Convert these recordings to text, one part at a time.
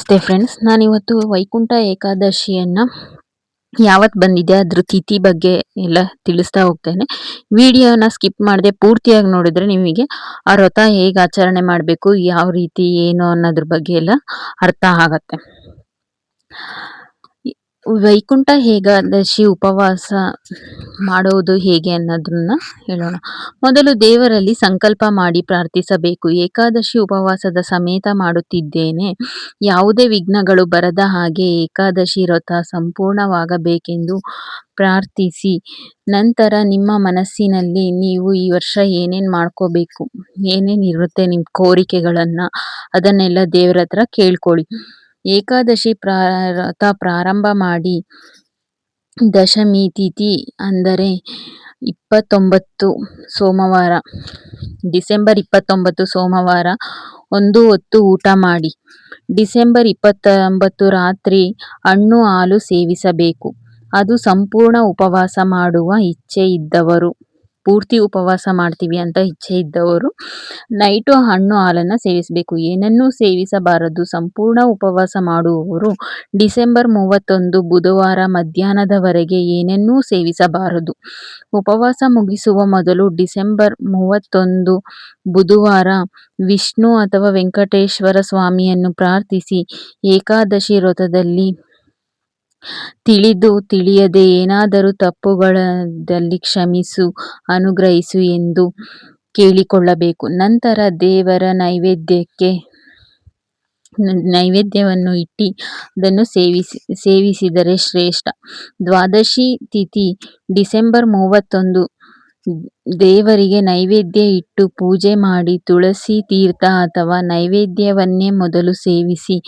ನಮಸ್ತೆ ಫ್ರೆಂಡ್ಸ್, ನಾನಿವತ್ತು ವೈಕುಂಠ ಏಕಾದಶಿಯನ್ನ ಯಾವತ್ತು ಬಂದಿದೆ ಅದ್ರ ತಿಥಿ ಬಗ್ಗೆ ಎಲ್ಲ ತಿಳಿಸ್ತಾ ಹೋಗ್ತೇನೆ. ವಿಡಿಯೋನ ಸ್ಕಿಪ್ ಮಾಡದೆ ಪೂರ್ತಿಯಾಗಿ ನೋಡಿದ್ರೆ ನಿಮಗೆ ಆ ವ್ರತ ಹೇಗೆ ಆಚರಣೆ ಮಾಡಬೇಕು, ಯಾವ ರೀತಿ ಏನು ಅನ್ನೋದ್ರ ಬಗ್ಗೆ ಎಲ್ಲ ಅರ್ಥ ಆಗತ್ತೆ. ವೈಕುಂಠ ಏಕಾದಶಿ ಉಪವಾಸ ಮಾಡುವುದು ಹೇಗೆ ಅನ್ನೋದನ್ನ ಹೇಳೋಣ. ಮೊದಲು ದೇವರಲ್ಲಿ ಸಂಕಲ್ಪ ಮಾಡಿ ಪ್ರಾರ್ಥಿಸಬೇಕು. ಏಕಾದಶಿ ಉಪವಾಸದ ಸಮೇತ ಮಾಡುತ್ತಿದ್ದೇನೆ, ಯಾವುದೇ ವಿಘ್ನಗಳು ಬರದ ಹಾಗೆ ಏಕಾದಶಿ ವ್ರತ ಸಂಪೂರ್ಣವಾಗಬೇಕೆಂದು ಪ್ರಾರ್ಥಿಸಿ. ನಂತರ ನಿಮ್ಮ ಮನಸ್ಸಿನಲ್ಲಿ ನೀವು ಈ ವರ್ಷ ಏನೇನು ಮಾಡ್ಕೋಬೇಕು, ಏನೇನಿರುತ್ತೆ ನಿಮ್ಮ ಕೋರಿಕೆಗಳನ್ನ ಅದನ್ನೆಲ್ಲ ದೇವರ ಹತ್ರ ಕೇಳ್ಕೊಳ್ಳಿ. ಏಕಾದಶಿ ವ್ರತ ಪ್ರಾರಂಭ ಮಾಡಿ ದಶಮಿ ತಿಥಿ ಅಂದರೆ 29 ಸೋಮವಾರ, ಡಿಸೆಂಬರ್ 29 ಸೋಮವಾರ 1 ಹೊತ್ತು ಊಟ ಮಾಡಿ. ಡಿಸೆಂಬರ್ 29 ರಾತ್ರಿ ಹಣ್ಣು ಹಾಲು ಸೇವಿಸಬೇಕು. ಅದು ಸಂಪೂರ್ಣ ಉಪವಾಸ ಮಾಡುವ ಇಚ್ಛೆ ಇದ್ದವರು, ಪೂರ್ತಿ ಉಪವಾಸ ಮಾಡ್ತೀವಿ ಅಂತ ಇಚ್ಛೆ ಇದ್ದವರು ನೈಟು ಹಣ್ಣು ಹಾಲನ್ನು ಸೇವಿಸಬೇಕು. ಏನನ್ನೂ ಸೇವಿಸಬಾರದು. ಸಂಪೂರ್ಣ ಉಪವಾಸ ಮಾಡುವವರು ಡಿಸೆಂಬರ್ 31 ಬುಧವಾರ ಮಧ್ಯಾಹ್ನದವರೆಗೆ ಏನನ್ನೂ ಸೇವಿಸಬಾರದು. ಉಪವಾಸ ಮುಗಿಸುವ ಮೊದಲು ಡಿಸೆಂಬರ್ 31 ಬುಧವಾರ ವಿಷ್ಣು ಅಥವಾ ವೆಂಕಟೇಶ್ವರ ಸ್ವಾಮಿಯನ್ನು ಪ್ರಾರ್ಥಿಸಿ, ಏಕಾದಶಿ ವ್ರತದಲ್ಲಿ ತಿಳಿದು ತಿಳಿಯದೆ ಏನಾದರೂ ತಪ್ಪುಗಳಿದ್ದಲ್ಲಿ ಕ್ಷಮಿಸು, ಅನುಗ್ರಹಿಸು ಎಂದು ಕೇಳಿಕೊಳ್ಳಬೇಕು. ನಂತರ ದೇವರ ನೈವೇದ್ಯವನ್ನು ಇಟ್ಟು ಅದನ್ನು ಸೇವಿಸಿದರೆ ಶ್ರೇಷ್ಠ. ದ್ವಾದಶಿ ತಿಥಿ ಡಿಸೆಂಬರ್ 31 ದೇವರಿಗೆ ನೈವೇದ್ಯ ಇಟ್ಟು ಪೂಜೆ ಮಾಡಿ ತುಳಸಿ ತೀರ್ಥ ಅಥವಾ ನೈವೇದ್ಯವನ್ನೇ ಮೊದಲು ಸೇವಿಸಿ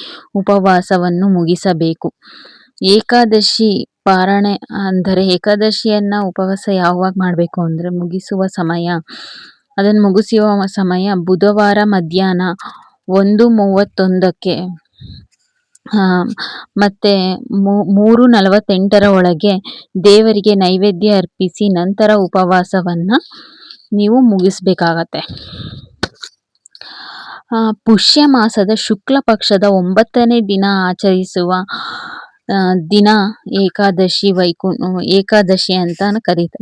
ಉಪವಾಸವನ್ನು ಮುಗಿಸಬೇಕು. ಏಕಾದಶಿ ಪಾರಣೆ ಅಂದರೆ ಏಕಾದಶಿಯನ್ನ ಉಪವಾಸ ಯಾವಾಗ ಮಾಡಬೇಕು ಅಂದರೆ ಮುಗಿಸುವ ಸಮಯ ಬುಧವಾರ ಮಧ್ಯಾಹ್ನ 1:31 ಮತ್ತೆ 3:48 ಒಳಗೆ ದೇವರಿಗೆ ನೈವೇದ್ಯ ಅರ್ಪಿಸಿ ನಂತರ ಉಪವಾಸವನ್ನ ನೀವು ಮುಗಿಸ್ಬೇಕಾಗತ್ತೆ. ಪುಷ್ಯ ಮಾಸದ ಶುಕ್ಲ ಪಕ್ಷದ 9ನೇ ದಿನ ಆಚರಿಸುವ ದಿನ ಏಕಾದಶಿ ಏಕಾದಶಿ ಅಂತ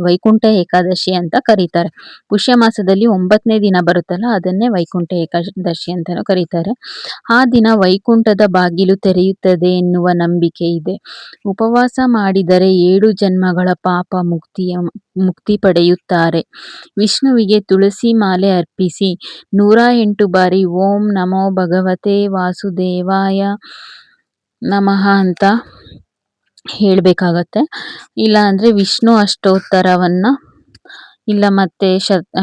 ವೈಕುಂಠ ಏಕಾದಶಿ ಅಂತ ಕರೀತಾರೆ. ಪುಷ್ಯ ಮಾಸದಲ್ಲಿ 9ನೇ ದಿನ ಬರುತ್ತಲ್ಲ, ಅದನ್ನೇ ವೈಕುಂಠ ಏಕಾದಶಿ ಅಂತಾನೂ ಕರೀತಾರೆ. ಆ ದಿನ ವೈಕುಂಠದ ಬಾಗಿಲು ತೆರೆಯುತ್ತದೆ ಎನ್ನುವ ನಂಬಿಕೆ ಇದೆ. ಉಪವಾಸ ಮಾಡಿದರೆ 7 ಜನ್ಮಗಳ ಪಾಪ ಮುಕ್ತಿ ಪಡೆಯುತ್ತಾರೆ. ವಿಷ್ಣುವಿಗೆ ತುಳಸಿ ಮಾಲೆ ಅರ್ಪಿಸಿ 108 ಬಾರಿ ಓಂ ನಮೋ ಭಗವತೆ ವಾಸುದೇವಾಯ ನಮಃ ಅಂತ ಹೇಳ್ಬೇಕಾಗತ್ತೆ. ಇಲ್ಲ ಅಂದ್ರೆ ವಿಷ್ಣು ಅಷ್ಟೋತ್ತರವನ್ನ ಇಲ್ಲ ಮತ್ತೆ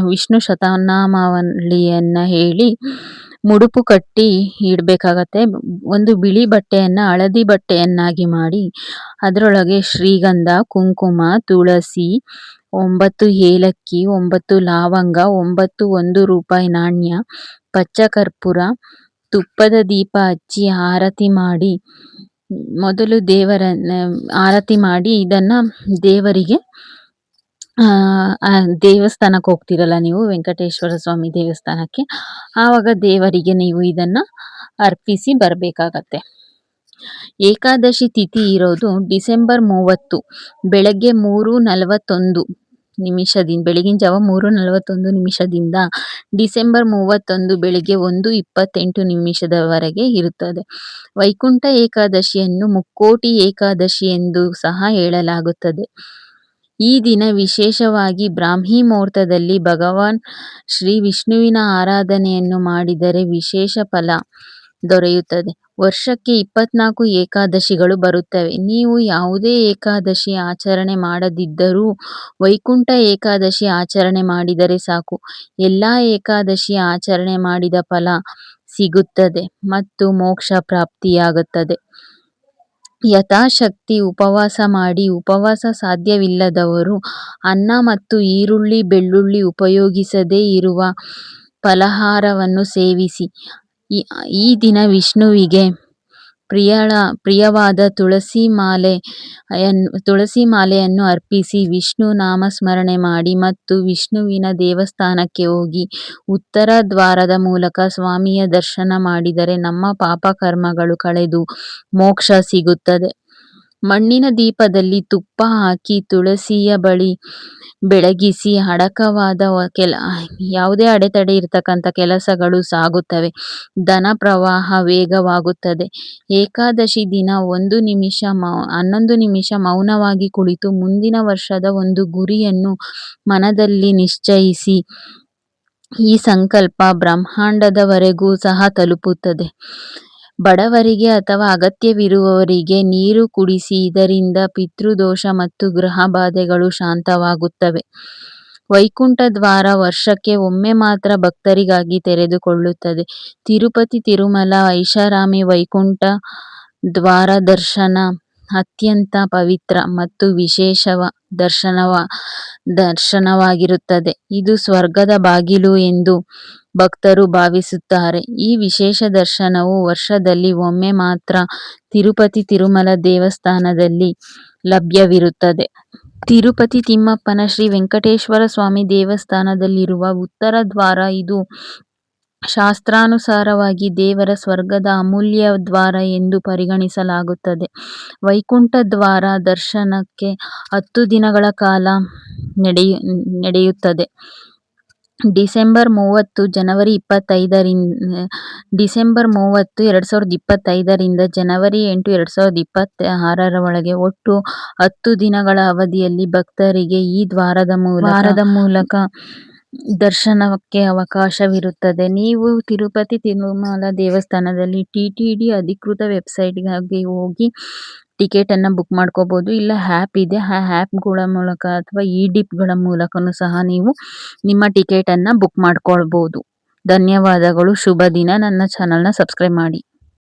ವಿಷ್ಣು ಶತನಾಮಾವಳಿಯನ್ನ ಹೇಳಿ ಮುಡುಪು ಕಟ್ಟಿ ಇಡಬೇಕಾಗತ್ತೆ. ಒಂದು ಬಿಳಿ ಬಟ್ಟೆಯನ್ನ ಹಳದಿ ಬಟ್ಟೆಯನ್ನಾಗಿ ಮಾಡಿ ಅದರೊಳಗೆ ಶ್ರೀಗಂಧ, ಕುಂಕುಮ, ತುಳಸಿ, 9 ಏಲಕ್ಕಿ, 9 ಲವಂಗ, 9 1 ರೂಪಾಯಿ ನಾಣ್ಯ, ಪಚ್ಚಕರ್ಪೂರ, ತುಪ್ಪದ ದೀಪ ಹಚ್ಚಿ ಆರತಿ ಮಾಡಿ ಮೊದಲು ಆರತಿ ಮಾಡಿ ಇದನ್ನ ದೇವರಿಗೆ ದೇವಸ್ಥಾನಕ್ಕೆ ಹೋಗ್ತಿರಲ್ಲ ನೀವು, ವೆಂಕಟೇಶ್ವರ ಸ್ವಾಮಿ ದೇವಸ್ಥಾನಕ್ಕೆ, ಆವಾಗ ದೇವರಿಗೆ ನೀವು ಇದನ್ನ ಅರ್ಪಿಸಿ ಬರಬೇಕಾಗತ್ತೆ. ಏಕಾದಶಿ ತಿಥಿ ಇರೋದು ಡಿಸೆಂಬರ್ 30 ಬೆಳಗ್ಗೆ 3:41 ಬೆಳಗಿನ ಜಾವ 3:41 ಡಿಸೆಂಬರ್ 31 ಬೆಳಿಗ್ಗೆ 1:28 ಇರುತ್ತದೆ. ವೈಕುಂಠ ಏಕಾದಶಿಯನ್ನು ಮುಕ್ಕೋಟಿ ಏಕಾದಶಿ ಎಂದು ಸಹ ಹೇಳಲಾಗುತ್ತದೆ. ಈ ದಿನ ವಿಶೇಷವಾಗಿ ಬ್ರಾಹ್ಮಿ ಮುಹೂರ್ತದಲ್ಲಿ ಭಗವಾನ್ ಶ್ರೀ ವಿಷ್ಣುವಿನ ಆರಾಧನೆಯನ್ನು ಮಾಡಿದರೆ ವಿಶೇಷ ಫಲ ದೊರೆಯುತ್ತದೆ. ವರ್ಷಕ್ಕೆ 24 ಏಕಾದಶಿಗಳು ಬರುತ್ತವೆ. ನೀವು ಯಾವುದೇ ಏಕಾದಶಿ ಆಚರಣೆ ಮಾಡದಿದ್ದರೂ ವೈಕುಂಠ ಏಕಾದಶಿ ಆಚರಣೆ ಮಾಡಿದರೆ ಸಾಕು, ಎಲ್ಲಾ ಏಕಾದಶಿ ಆಚರಣೆ ಮಾಡಿದ ಫಲ ಸಿಗುತ್ತದೆ ಮತ್ತು ಮೋಕ್ಷ ಪ್ರಾಪ್ತಿಯಾಗುತ್ತದೆ. ಯಥಾಶಕ್ತಿ ಉಪವಾಸ ಮಾಡಿ. ಉಪವಾಸ ಸಾಧ್ಯವಿಲ್ಲದವರು ಅನ್ನ ಮತ್ತು ಈರುಳ್ಳಿ ಬೆಳ್ಳುಳ್ಳಿ ಉಪಯೋಗಿಸದೇ ಇರುವ ಫಲಹಾರವನ್ನು ಸೇವಿಸಿ. ಈ ದಿನ ವಿಷ್ಣುವಿಗೆ ಪ್ರಿಯವಾದ ತುಳಸಿ ಮಾಲೆಯನ್ನು ಅರ್ಪಿಸಿ ವಿಷ್ಣು ನಾಮಸ್ಮರಣೆ ಮಾಡಿ ಮತ್ತು ವಿಷ್ಣುವಿನ ದೇವಸ್ಥಾನಕ್ಕೆ ಹೋಗಿ ಉತ್ತರ ದ್ವಾರದ ಮೂಲಕ ಸ್ವಾಮಿಯ ದರ್ಶನ ಮಾಡಿದರೆ ನಮ್ಮ ಪಾಪ ಕರ್ಮಗಳು ಕಳೆದು ಮೋಕ್ಷ ಸಿಗುತ್ತದೆ. ಮಣ್ಣಿನ ದೀಪದಲ್ಲಿ ತುಪ್ಪ ಹಾಕಿ ತುಳಸಿಯ ಬಳಿ ಬೆಳಗಿಸಿ ಯಾವುದೇ ಅಡೆತಡೆ ಇರತಕ್ಕಂಥ ಕೆಲಸಗಳು ಸಾಗುತ್ತವೆ. ಧನ ಪ್ರವಾಹ ವೇಗವಾಗುತ್ತದೆ. ಏಕಾದಶಿ ದಿನ 11 ನಿಮಿಷ ಮೌನವಾಗಿ ಕುಳಿತು ಮುಂದಿನ ವರ್ಷದ ಒಂದು ಗುರಿಯನ್ನು ಮನದಲ್ಲಿ ನಿಶ್ಚಯಿಸಿ ಈ ಸಂಕಲ್ಪ ಬ್ರಹ್ಮಾಂಡದವರೆಗೂ ಸಹ ತಲುಪುತ್ತದೆ. ಬಡವರಿಗೆ ಅಥವಾ ಅಗತ್ಯವಿರುವವರಿಗೆ ನೀರು ಕುಡಿಸಿ. ಇದರಿಂದ ಪಿತೃದೋಷ ಮತ್ತು ಗ್ರಹ ಬಾಧೆಗಳು ಶಾಂತವಾಗುತ್ತವೆ. ವೈಕುಂಠ ದ್ವಾರ ವರ್ಷಕ್ಕೆ ಒಮ್ಮೆ ಮಾತ್ರ ಭಕ್ತರಿಗಾಗಿ ತೆರೆದುಕೊಳ್ಳುತ್ತದೆ. ತಿರುಪತಿ ತಿರುಮಲ ಐಷಾರಾಮಿ ವೈಕುಂಠ ದ್ವಾರ ದರ್ಶನ ಅತ್ಯಂತ ಪವಿತ್ರ ಮತ್ತು ವಿಶೇಷ ದರ್ಶನವಾಗಿರುತ್ತದೆ. ಇದು ಸ್ವರ್ಗದ ಬಾಗಿಲು ಎಂದು ಭಕ್ತರು ಭಾವಿಸುತ್ತಾರೆ. ಈ ವಿಶೇಷ ದರ್ಶನವು ವರ್ಷದಲ್ಲಿ ಒಮ್ಮೆ ಮಾತ್ರ ತಿರುಪತಿ ತಿರುಮಲ ದೇವಸ್ಥಾನದಲ್ಲಿ ಲಭ್ಯವಿರುತ್ತದೆ. ತಿರುಪತಿ ತಿಮ್ಮಪ್ಪನ ಶ್ರೀ ವೆಂಕಟೇಶ್ವರ ಸ್ವಾಮಿ ದೇವಸ್ಥಾನದಲ್ಲಿರುವ ಉತ್ತರ ದ್ವಾರ ಇದು ಶಾಸ್ತ್ರಾನುಸಾರವಾಗಿ ದೇವರ ಸ್ವರ್ಗದ ಅಮೂಲ್ಯ ದ್ವಾರ ಎಂದು ಪರಿಗಣಿಸಲಾಗುತ್ತದೆ. ವೈಕುಂಠ ದ್ವಾರ ದರ್ಶನಕ್ಕೆ 10 ದಿನಗಳ ಕಾಲ ನಡೆಯುತ್ತದೆ. ಡಿಸೆಂಬರ್ 30, 2025 ರಿಂದ ಜನವರಿ 8, 2026 ರವರೆಗೆ ಒಟ್ಟು 10 ದಿನಗಳ ಅವಧಿಯಲ್ಲಿ ಭಕ್ತರಿಗೆ ಈ ದ್ವಾರದ ಮೂಲಕ ದರ್ಶನಕ್ಕೆ ಅವಕಾಶವಿರುತ್ತದೆ. ನೀವು ತಿರುಪತಿ ತಿರುಮಲ ದೇವಸ್ಥಾನದಲ್ಲಿ TTD ಅಧಿಕೃತ ವೆಬ್ಸೈಟ್ಗೆ ಹೋಗಿ ಟಿಕೆಟ್ ಅನ್ನು ಬುಕ್ ಮಾಡ್ಕೋಬಹುದು. ಇಲ್ಲ ಆ್ಯಪ್ ಇದೆ, ಆ ಆ್ಯಪ್ಗಳ ಮೂಲಕ ಅಥವಾ ಡಿಪ್ಗಳ ಮೂಲಕನೂ ಸಹ ನೀವು ನಿಮ್ಮ ಟಿಕೆಟ್ ಅನ್ನು ಬುಕ್ ಮಾಡ್ಕೊಳ್ಬಹುದು. ಧನ್ಯವಾದಗಳು. ಶುಭ ದಿನ. ನನ್ನ ಚಾನಲ್ನ ಸಬ್ಸ್ಕ್ರೈಬ್ ಮಾಡಿ.